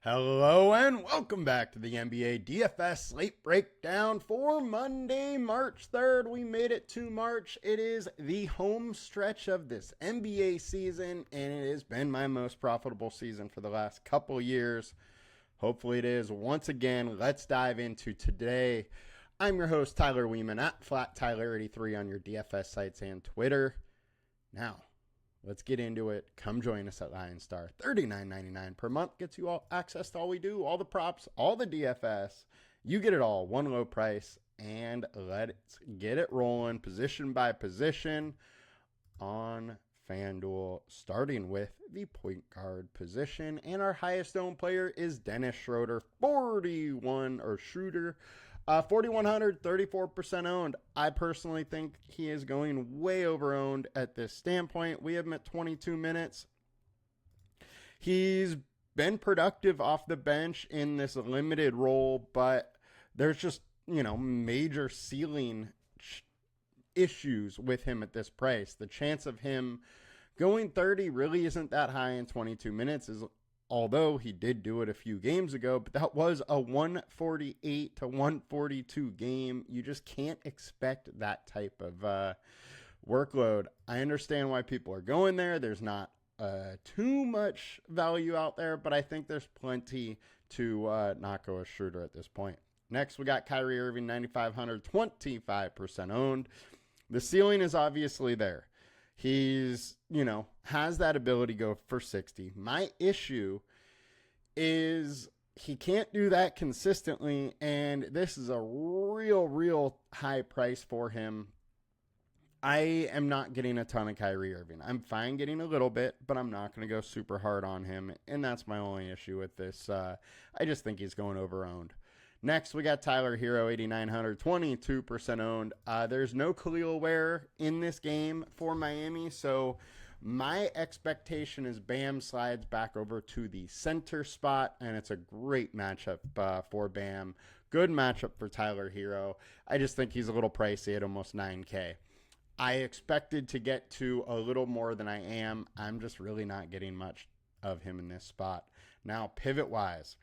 Hello and welcome back to the NBA DFS Slate Breakdown for Monday, March 3rd. We made it to March. It is the home stretch of this NBA season, and it has been my most profitable season for the last couple years. Hopefully it is. Once again, let's dive into today. I'm your host, Tyler Wiemann, at FlatTyler83 on your DFS sites and Twitter. Now, let's get into it. Come join us at LionStar. $39.99 per month gets you all access to all we do, all the props, all the DFS. You get it all, one low price, and let's get it rolling position by position on FanDuel, starting with the point guard position. And our highest owned player is Dennis Schroeder, 4,100, 34% owned. I personally think he is going way over owned at this standpoint. We have him at 22 minutes. He's been productive off the bench in this limited role, but there's just, major ceiling issues with him at this price. The chance of him going 30 really isn't that high in 22 minutes, although he did do it a few games ago, but that was a 148 to 142 game. You just can't expect that type of workload. I understand why people are going there. There's not too much value out there, but I think there's plenty to not go a Schroeder at this point. Next, we got Kyrie Irving, 9,500, 25% owned. The ceiling is obviously there. He's, has that ability to go for 60. My issue is he can't do that consistently, and this is a real high price for him. I am not getting a ton of Kyrie Irving. I'm fine getting a little bit, but I'm not going to go super hard on him, and that's my only issue with this. I just think he's going over-owned. Next, we got Tyler Hero, 8,900, 22% owned. There's no Khalil Ware in this game for Miami, so my expectation is Bam slides back over to the center spot, and it's a great matchup for Bam. Good matchup for Tyler Hero. I just think he's a little pricey at almost 9K. I expected to get to a little more than I am. I'm just really not getting much of him in this spot. Now, pivot-wise,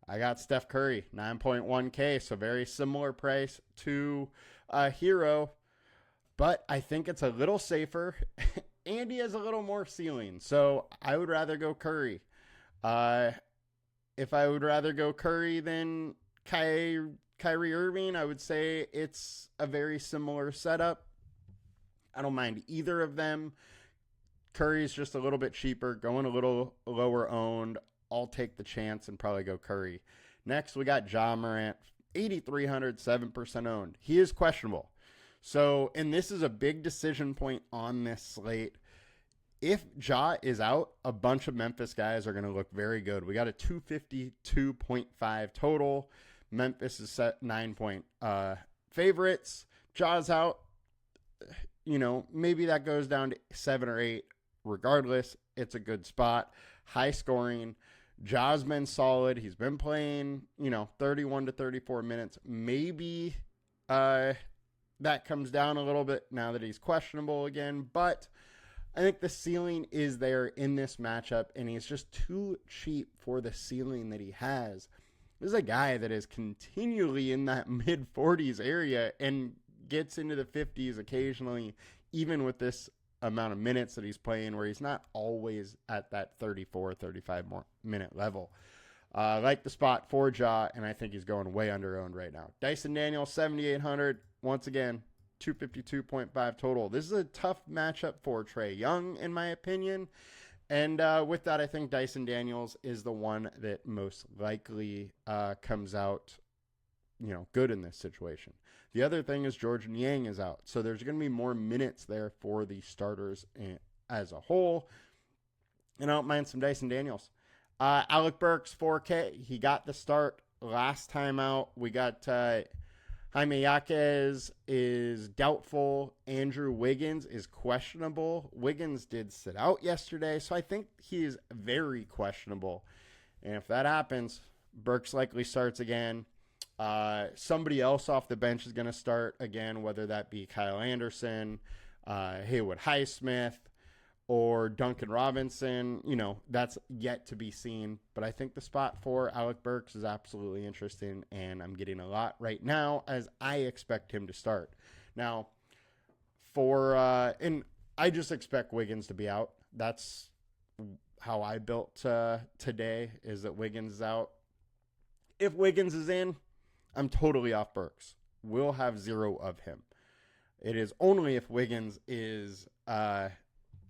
I got Steph Curry, 9.1K, so very similar price to Hero, but I think it's a little safer, and he has a little more ceiling, so I would rather go Curry. If I would rather go Curry than Kyrie Irving, I would say it's a very similar setup. I don't mind either of them. Curry's just a little bit cheaper, going a little lower owned. I'll take the chance and probably go Curry. Next, we got Ja Morant, 8,300, 7% owned. He is questionable. So, and this is a big decision point on this slate. If Ja is out, a bunch of Memphis guys are going to look very good. We got a 252.5 total. Memphis is set 9-point favorites. Ja's out. Maybe that goes down to 7 or 8. Regardless, it's a good spot. High scoring. Ja's been solid. He's been playing, 31 to 34 minutes. Maybe that comes down a little bit now that he's questionable again. But I think the ceiling is there in this matchup, and he's just too cheap for the ceiling that he has. This is a guy that is continually in that mid-40s area and gets into the 50s occasionally, even with this amount of minutes that he's playing, where he's not always at that 34, 35 more minute level. I like the spot for Ja, and I think he's going way under owned right now. Dyson Daniels, 7,800. Once again, 252.5 total. This is a tough matchup for Trae Young, in my opinion. And with that, I think Dyson Daniels is the one that most likely comes out good in this situation. The other thing is George Niang is out. So there's going to be more minutes there for the starters as a whole. And I don't mind some Dyson Daniels. Alec Burks, 4K. He got the start last time out. We got Jaime Jaquez is doubtful. Andrew Wiggins is questionable. Wiggins did sit out yesterday, so I think he is very questionable. And if that happens, Burks likely starts again. Somebody else off the bench is going to start again, whether that be Kyle Anderson, Haywood Highsmith, or Duncan Robinson. That's yet to be seen. But I think the spot for Alec Burks is absolutely interesting, and I'm getting a lot right now as I expect him to start. Now, and I just expect Wiggins to be out. That's how I built today, is that Wiggins is out. If Wiggins is in, I'm totally off Burks. We'll have 0 of him. It is only if Wiggins is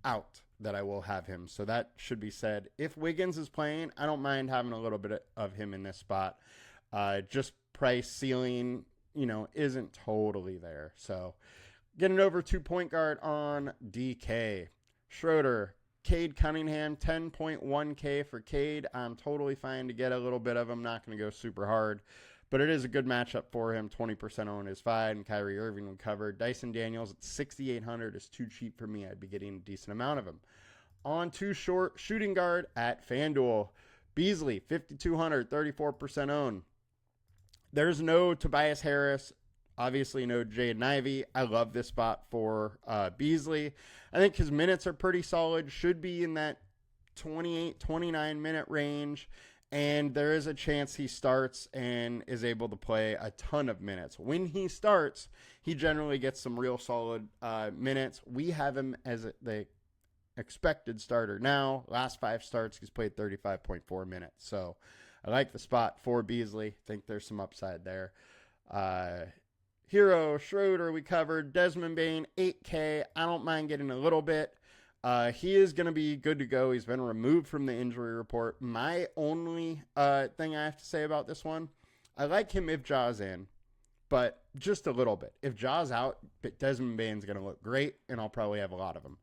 out that I will have him. So that should be said. If Wiggins is playing, I don't mind having a little bit of him in this spot. Just price ceiling, isn't totally there. So getting over to point guard on DK. Schroeder, Cade Cunningham, 10.1K for Cade. I'm totally fine to get a little bit of him. Not going to go super hard, but it is a good matchup for him. 20% owned is fine, and Kyrie Irving will cover. Dyson Daniels at 6,800 is too cheap for me. I'd be getting a decent amount of him. On to short shooting guard at FanDuel. Beasley, 5,200, 34% owned. There's no Tobias Harris. Obviously, no Jaden Ivey. I love this spot for Beasley. I think his minutes are pretty solid. Should be in that 28, 29-minute range. And there is a chance he starts and is able to play a ton of minutes. When he starts, he generally gets some real solid minutes. We have him as the expected starter now. Last 5 starts, he's played 35.4 minutes. So I like the spot for Beasley. Think there's some upside there. Hero, Schroeder, we covered. Desmond Bane, 8K. I don't mind getting a little bit. He is going to be good to go. He's been removed from the injury report. My only thing I have to say about this one, I like him if Ja's in, but just a little bit. If Ja's out, Desmond Bane's going to look great, and I'll probably have a lot of them.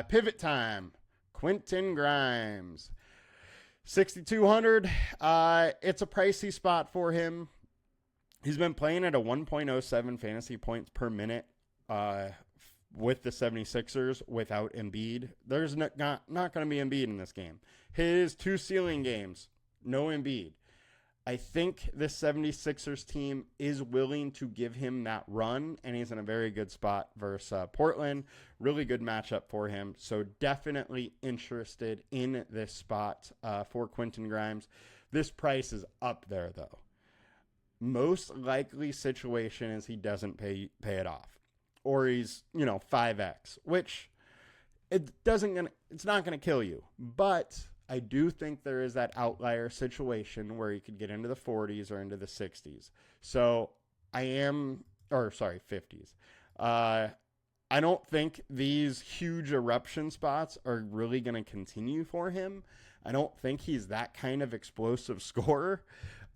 Pivot time, Quentin Grimes, 6,200. It's a pricey spot for him. He's been playing at a 1.07 fantasy points per minute with the 76ers without Embiid. There's not going to be Embiid in this game. His 2 ceiling games, no Embiid. I think this 76ers team is willing to give him that run, and he's in a very good spot versus Portland. Really good matchup for him. So definitely interested in this spot for Quentin Grimes. This price is up there, though. Most likely situation is he doesn't pay it off, or he's 5x, which it's not gonna kill you. But I do think there is that outlier situation where he could get into the 40s or into the 60s. So 50s. I don't think these huge eruption spots are really going to continue for him. I don't think he's that kind of explosive scorer.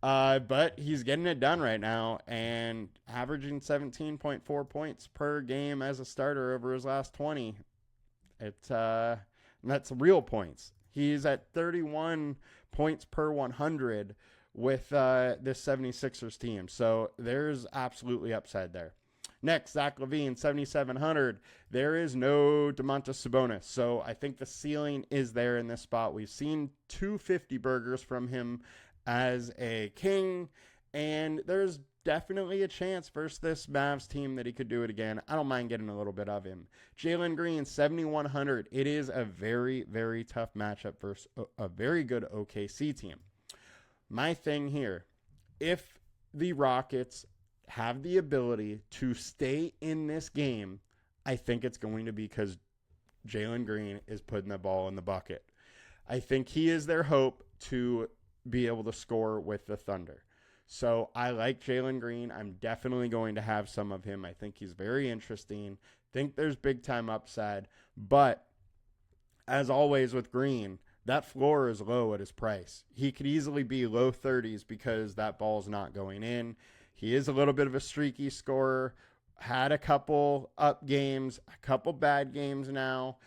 But he's getting it done right now and averaging 17.4 points per game as a starter over his last 20. That's real points. He's at 31 points per 100 with this 76ers team. So there's absolutely upside there. Next, Zach LaVine, 7,700. There is no Domantas Sabonis. So I think the ceiling is there in this spot. We've seen 250 burgers from him as a king, and there's definitely a chance versus this Mavs team that he could do it again. I don't mind getting a little bit of him. Jalen Green, 7,100. It is a very, very tough matchup versus a very good OKC team. My thing here, if the Rockets have the ability to stay in this game, I think it's going to be because Jalen Green is putting the ball in the bucket. I think he is their hope to be able to score with the Thunder. So I like Jalen Green. I'm definitely going to have some of him. I think he's very interesting. Think there's big time upside. But as always with Green, that floor is low at his price. He could easily be low 30s because that ball's not going in. He is a little bit of a streaky scorer. Had a couple up games, a couple bad games now.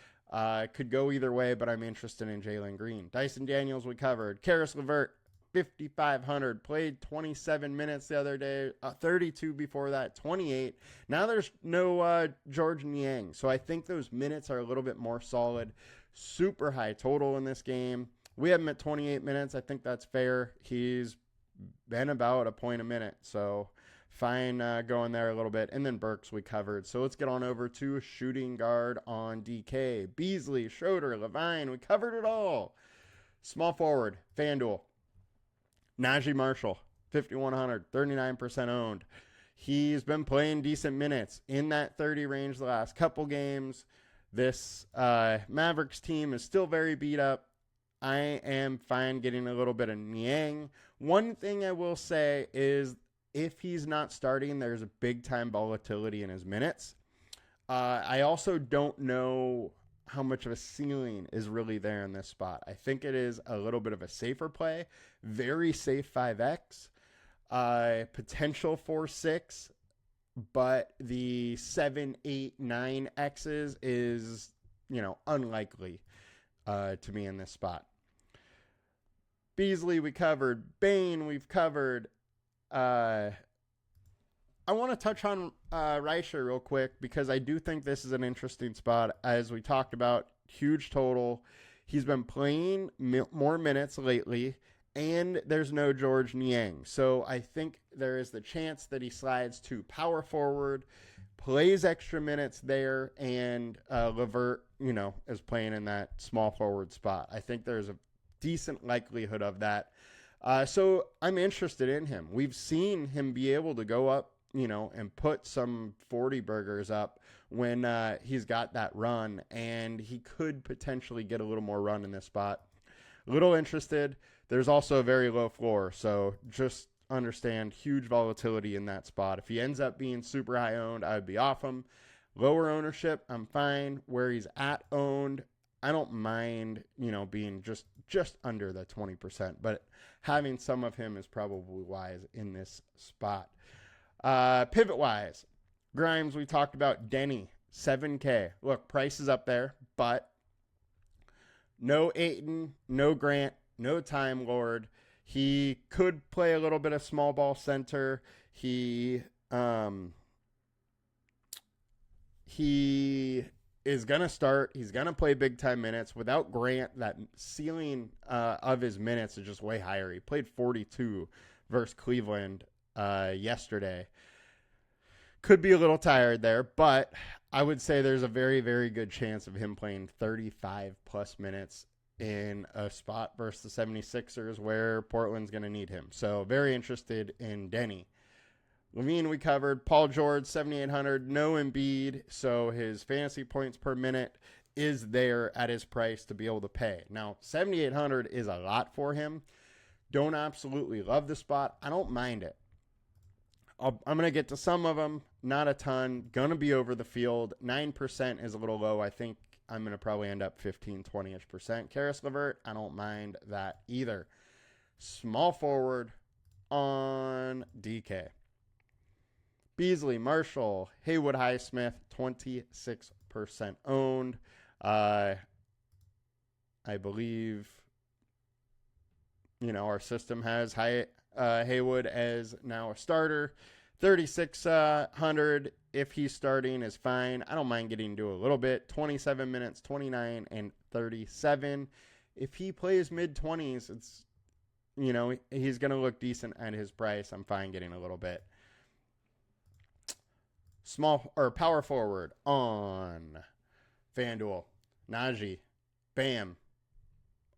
Could go either way, but I'm interested in Jalen Green. Dyson Daniels we covered. Karis LeVert, 5,500. Played 27 minutes the other day. 32 before that. 28. Now there's no George Niang. So I think those minutes are a little bit more solid. Super high total in this game. We have him at 28 minutes. I think that's fair. He's been about a point a minute. So Fine going there a little bit. And then Burks we covered. So let's get on over to shooting guard on DK. Beasley, Schroeder, Levine. We covered it all. Small forward, FanDuel. Najee Marshall, 5,100, 39% owned. He's been playing decent minutes in that 30 range the last couple games. This Mavericks team is still very beat up. I am fine getting a little bit of Niang. One thing I will say is if he's not starting, there's a big time volatility in his minutes. I also don't know how much of a ceiling is really there in this spot. I think it is a little bit of a safer play. Very safe 5X. Potential 4-6. But the 7, 8, 9 X's is, unlikely to me in this spot. Beasley we covered. Bane we've covered. I want to touch on Reicher real quick because I do think this is an interesting spot. As we talked about, huge total. He's been playing more minutes lately, and there's no George Niang. So I think there is the chance that he slides to power forward, plays extra minutes there, and Levert, is playing in that small forward spot. I think there's a decent likelihood of that. So I'm interested in him. We've seen him be able to go up, and put some 40 burgers up when he's got that run, and he could potentially get a little more run in this spot. A little interested. There's also a very low floor, so just understand huge volatility in that spot. If he ends up being super high owned, I would be off him. Lower ownership, I'm fine. Where he's at owned, I don't mind, being just under the 20%, but having some of him is probably wise in this spot. Pivot wise, Grimes, we talked about. Denny, 7K. Look, price is up there, but no Ayton, no Grant, no Time Lord. He could play a little bit of small ball center. He is going to start. He's going to play big time minutes. Without Grant, that ceiling of his minutes is just way higher. He played 42 versus Cleveland yesterday. Could be a little tired there, but I would say there's a very, very good chance of him playing 35 plus minutes in a spot versus the 76ers where Portland's going to need him. So very interested in Denny. Levine we covered. Paul George, 7,800. No Embiid, so his fantasy points per minute is there at his price to be able to pay. Now, 7,800 is a lot for him. Don't absolutely love the spot. I don't mind it. I'm going to get to some of them. Not a ton. Going to be over the field. 9% is a little low. I think I'm going to probably end up 15, 20-ish%. Karis LeVert, I don't mind that either. Small forward on DK. Beasley, Marshall, Haywood Highsmith, 26% owned. I believe, our system has Haywood as now a starter. 3,600 if he's starting is fine. I don't mind getting to a little bit. 27 minutes, 29 and 37. If he plays mid-20s, it's, he's going to look decent at his price. I'm fine getting a little bit. Small or power forward on FanDuel. Najee, Bam,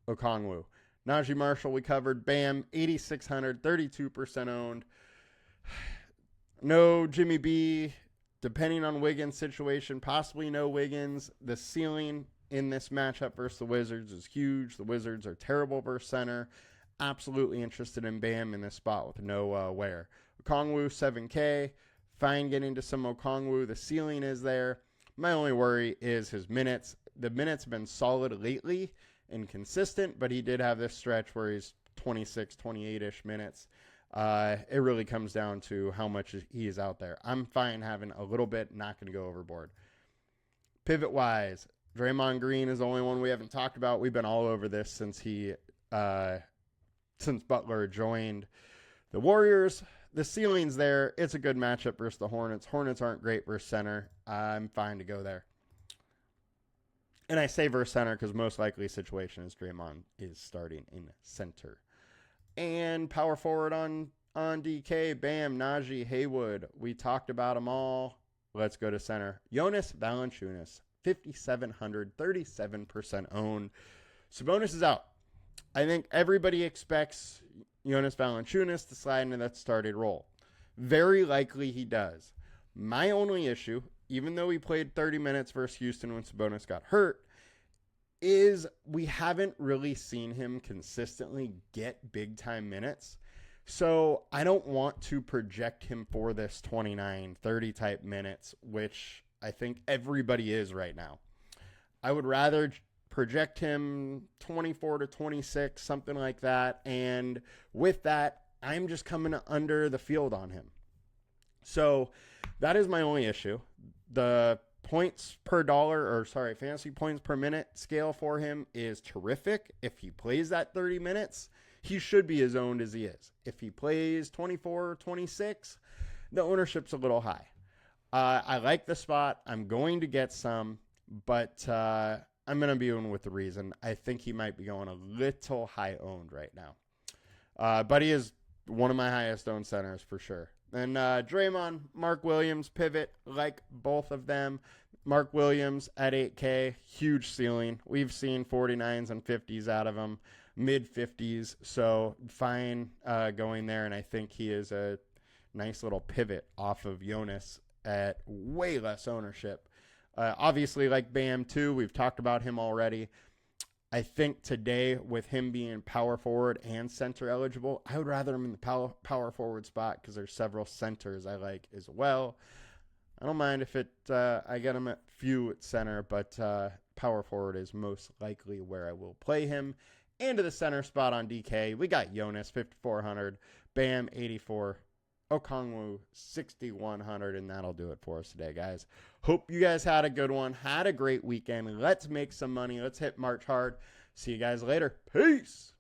Okongwu. Najee Marshall we covered. Bam, 8,600, 32% owned. No Jimmy B, depending on Wiggins' situation, possibly no Wiggins. The ceiling in this matchup versus the Wizards is huge. The Wizards are terrible versus center. Absolutely interested in Bam in this spot with no Ware. Okongwu, 7K. Fine getting to some Okongwu. The ceiling is there. My only worry is his minutes. The minutes have been solid lately and consistent, but he did have this stretch where he's 26, 28-ish minutes. It really comes down to how much he is out there. I'm fine having a little bit, not going to go overboard. Pivot-wise, Draymond Green is the only one we haven't talked about. We've been all over this since Butler joined the Warriors. The ceiling's there. It's a good matchup versus the Hornets. Hornets aren't great versus center. I'm fine to go there. And I say versus center because most likely situation is Draymond is starting in center. And power forward on on DK. Bam, Najee, Haywood. We talked about them all. Let's go to center. Jonas Valanciunas, 5,700, 37% owned. Sabonis is out. I think everybody expects Jonas Valanciunas to slide into that starting role. Very likely he does. My only issue, even though he played 30 minutes versus Houston when Sabonis got hurt, is we haven't really seen him consistently get big-time minutes. So I don't want to project him for this 29, 30 type minutes, which I think everybody is right now. I would rather project him 24 to 26, something like that. And with that, I'm just coming under the field on him. So that is my only issue. The fantasy points per minute scale for him is terrific. If he plays that 30 minutes, he should be as owned as he is. If he plays 24 or 26, the ownership's a little high. I like the spot. I'm going to get some, but I'm going to be in with the reason. I think he might be going a little high owned right now. But he is one of my highest owned centers for sure. And Draymond, Mark Williams, pivot, like both of them. Mark Williams at 8K, huge ceiling. We've seen 49s and 50s out of him, mid-50s. So fine going there. And I think he is a nice little pivot off of Jonas at way less ownership. Obviously, like Bam, too, we've talked about him already. I think today, with him being power forward and center eligible, I would rather him in the power forward spot because there's several centers I like as well. I don't mind if I get him at few at center, but power forward is most likely where I will play him. And to the center spot on DK, we got Jonas, 5,400, Bam, 84, Okongwu, 6,100, and that'll do it for us today, guys. Hope you guys had a good one, had a great weekend. Let's make some money. Let's hit March hard. See you guys later. Peace.